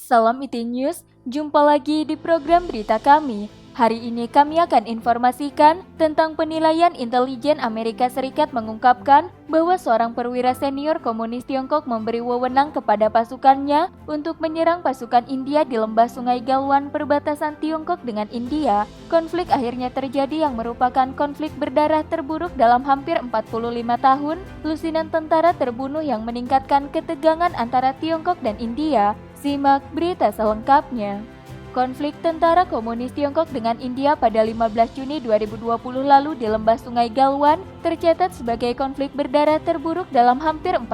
Salam IT News, jumpa lagi di program berita kami. Hari ini kami akan informasikan tentang penilaian intelijen Amerika Serikat mengungkapkan bahwa seorang perwira senior komunis Tiongkok memberi wewenang kepada pasukannya untuk menyerang pasukan India di lembah Sungai Galwan perbatasan Tiongkok dengan India. Konflik akhirnya terjadi yang merupakan konflik berdarah terburuk dalam hampir 45 tahun. Lusinan tentara terbunuh yang meningkatkan ketegangan antara Tiongkok dan India. Simak berita selengkapnya. Konflik tentara komunis Tiongkok dengan India pada 15 Juni 2020 lalu di lembah Sungai Galwan tercatat sebagai konflik berdarah terburuk dalam hampir 45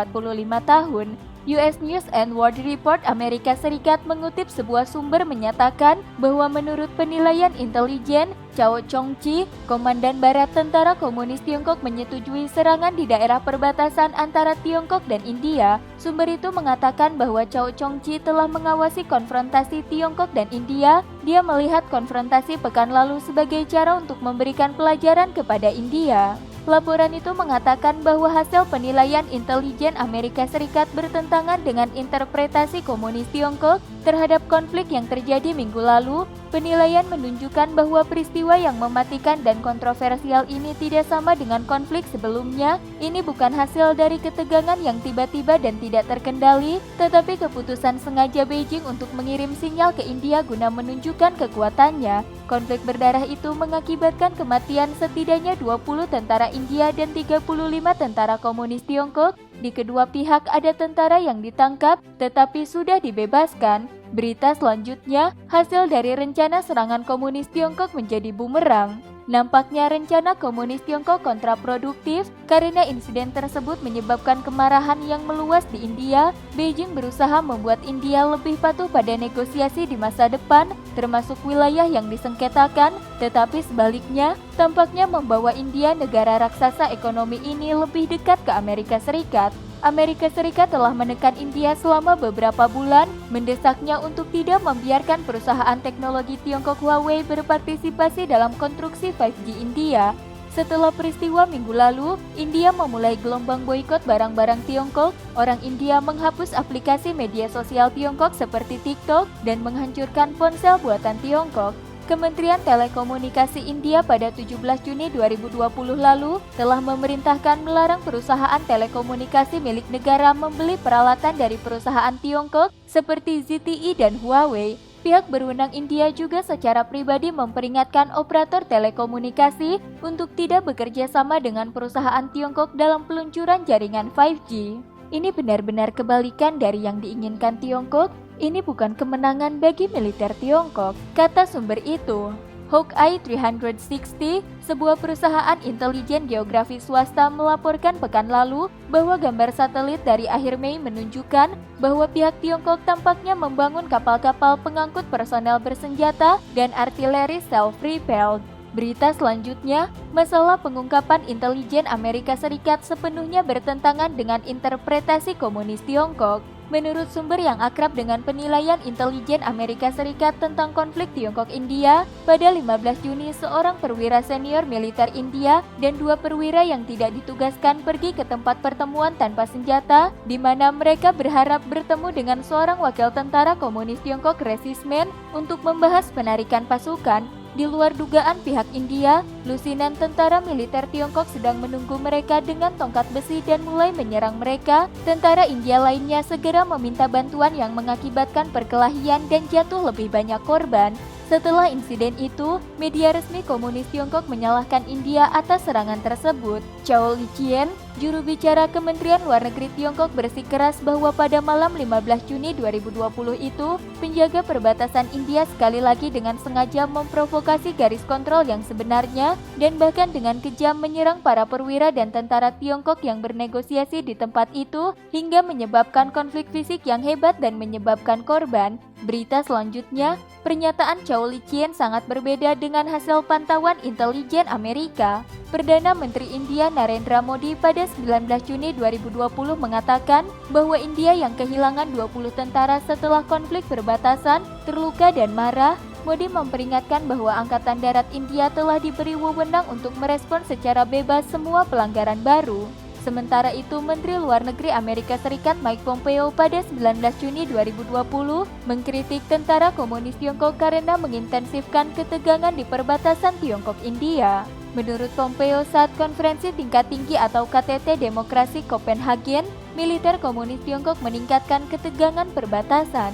tahun. US News and World Report Amerika Serikat mengutip sebuah sumber menyatakan bahwa menurut penilaian intelijen, Cao Chong-chi, Komandan Barat Tentara Komunis Tiongkok menyetujui serangan di daerah perbatasan antara Tiongkok dan India. Sumber itu mengatakan bahwa Cao Chong-chi telah mengawasi konfrontasi Tiongkok dan India. Dia melihat konfrontasi pekan lalu sebagai cara untuk memberikan pelajaran kepada India. Laporan itu mengatakan bahwa hasil penilaian intelijen Amerika Serikat bertentangan dengan interpretasi komunis Tiongkok terhadap konflik yang terjadi minggu lalu. Penilaian menunjukkan bahwa peristiwa yang mematikan dan kontroversial ini tidak sama dengan konflik sebelumnya. Ini bukan hasil dari ketegangan yang tiba-tiba dan tidak terkendali, tetapi keputusan sengaja Beijing untuk mengirim sinyal ke India guna menunjukkan kekuatannya. Konflik berdarah itu mengakibatkan kematian setidaknya 20 tentara India dan 35 tentara komunis Tiongkok. Di kedua pihak ada tentara yang ditangkap tetapi sudah dibebaskan. Berita selanjutnya, hasil dari rencana serangan komunis Tiongkok menjadi bumerang. Nampaknya rencana komunis Tiongkok kontraproduktif karena insiden tersebut menyebabkan kemarahan yang meluas di India. Beijing berusaha membuat India lebih patuh pada negosiasi di masa depan, termasuk wilayah yang disengketakan, tetapi sebaliknya, tampaknya membawa India, negara raksasa ekonomi ini, lebih dekat ke Amerika Serikat. Amerika Serikat telah menekan India selama beberapa bulan, mendesaknya untuk tidak membiarkan perusahaan teknologi Tiongkok Huawei berpartisipasi dalam konstruksi 5G India. Setelah peristiwa minggu lalu, India memulai gelombang boikot barang-barang Tiongkok. Orang India menghapus aplikasi media sosial Tiongkok seperti TikTok dan menghancurkan ponsel buatan Tiongkok. Kementerian Telekomunikasi India pada 17 Juni 2020 lalu telah memerintahkan melarang perusahaan telekomunikasi milik negara membeli peralatan dari perusahaan Tiongkok seperti ZTE dan Huawei. Pihak berwenang India juga secara pribadi memperingatkan operator telekomunikasi untuk tidak bekerja sama dengan perusahaan Tiongkok dalam peluncuran jaringan 5G. Ini benar-benar kebalikan dari yang diinginkan Tiongkok. Ini bukan kemenangan bagi militer Tiongkok, kata sumber itu. Hawkeye 360, sebuah perusahaan intelijen geografi swasta, melaporkan pekan lalu bahwa gambar satelit dari akhir Mei menunjukkan bahwa pihak Tiongkok tampaknya membangun kapal-kapal pengangkut personel bersenjata dan artileri self-propelled. Berita selanjutnya, masalah pengungkapan intelijen Amerika Serikat sepenuhnya bertentangan dengan interpretasi komunis Tiongkok. Menurut sumber yang akrab dengan penilaian intelijen Amerika Serikat tentang konflik Tiongkok-India, pada 15 Juni seorang perwira senior militer India dan 2 perwira yang tidak ditugaskan pergi ke tempat pertemuan tanpa senjata, di mana mereka berharap bertemu dengan seorang wakil tentara komunis Tiongkok resismen untuk membahas penarikan pasukan. Di luar dugaan pihak India, lusinan tentara militer Tiongkok sedang menunggu mereka dengan tongkat besi dan mulai menyerang mereka. Tentara India lainnya segera meminta bantuan yang mengakibatkan perkelahian dan jatuh lebih banyak korban. Setelah insiden itu, media resmi komunis Tiongkok menyalahkan India atas serangan tersebut. Zhao Lijian, juru bicara Kementerian Luar Negeri Tiongkok, bersikeras bahwa pada malam 15 Juni 2020 itu, penjaga perbatasan India sekali lagi dengan sengaja memprovokasi garis kontrol yang sebenarnya dan bahkan dengan kejam menyerang para perwira dan tentara Tiongkok yang bernegosiasi di tempat itu hingga menyebabkan konflik fisik yang hebat dan menyebabkan korban. Berita selanjutnya, pernyataan Zhao Lijian sangat berbeda dengan hasil pantauan intelijen Amerika. Perdana Menteri India Narendra Modi pada 19 Juni 2020 mengatakan bahwa India yang kehilangan 20 tentara setelah konflik perbatasan terluka dan marah. Modi memperingatkan bahwa Angkatan Darat India telah diberi wewenang untuk merespons secara bebas semua pelanggaran baru. Sementara itu, Menteri Luar Negeri Amerika Serikat Mike Pompeo pada 19 Juni 2020 mengkritik tentara komunis Tiongkok karena mengintensifkan ketegangan di perbatasan Tiongkok-India. Menurut Pompeo, saat konferensi tingkat tinggi atau KTT Demokrasi Copenhagen, militer komunis Tiongkok meningkatkan ketegangan perbatasan.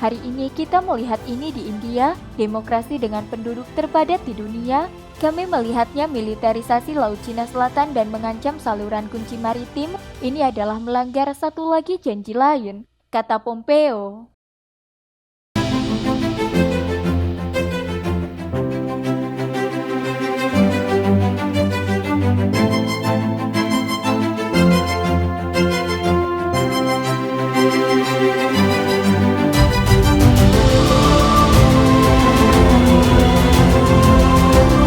Hari ini kita melihat ini di India, demokrasi dengan penduduk terpadat di dunia. Kami melihatnya militerisasi Laut Cina Selatan dan mengancam saluran kunci maritim. Ini adalah melanggar satu lagi janji lain, kata Pompeo.